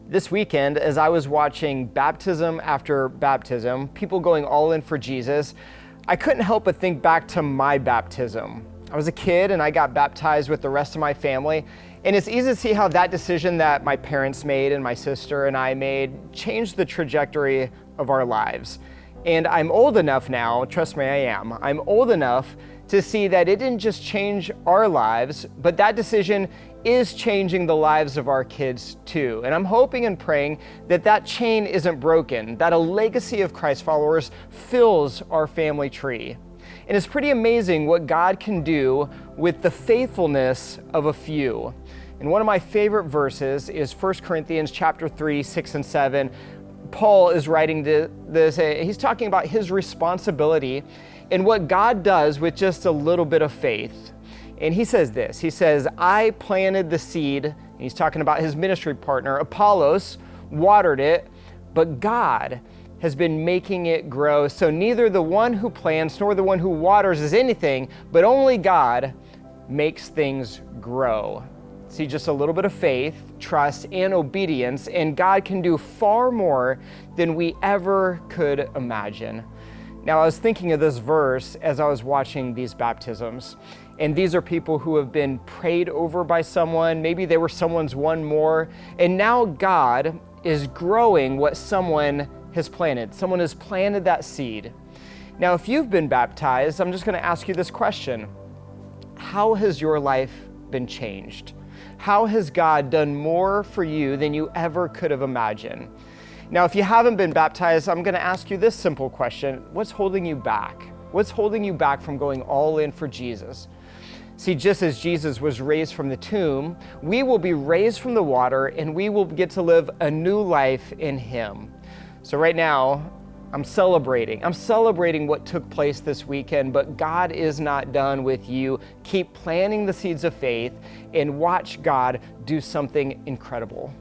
This weekend, as I was watching baptism after baptism, people going all in for Jesus, I couldn't help but think back to my baptism. I was a kid and I got baptized with the rest of my family, and it's easy to see how that decision that my parents made and my sister and I made changed the trajectory of our lives. And I'm old enough now, trust me, I'm old enough to see that it didn't just change our lives, but that decision is changing the lives of our kids too. And I'm hoping and praying that that chain isn't broken, that a legacy of Christ followers fills our family tree. And it's pretty amazing what God can do with the faithfulness of a few. And one of my favorite verses is 1 Corinthians chapter 3, 6 and 7. Paul is writing this, he's talking about his responsibility and what God does with just a little bit of faith. And he says this, he says, I planted the seed, and he's talking about his ministry partner, Apollos, watered it, but God has been making it grow. So neither the one who plants nor the one who waters is anything, but only God makes things grow. See, just a little bit of faith, trust, and obedience, and God can do far more than we ever could imagine. Now, I was thinking of this verse as I was watching these baptisms, and these are people who have been prayed over by someone. Maybe they were someone's one more, and now God is growing what someone has planted. Someone has planted that seed. Now, if you've been baptized, I'm just going to ask you this question. How has your life been changed? How has God done more for you than you ever could have imagined? Now, if you haven't been baptized, I'm going to ask you this simple question. What's holding you back? What's holding you back from going all in for Jesus? See, just as Jesus was raised from the tomb, we will be raised from the water and we will get to live a new life in Him. So right now, I'm celebrating what took place this weekend, but God is not done with you. Keep planting the seeds of faith and watch God do something incredible.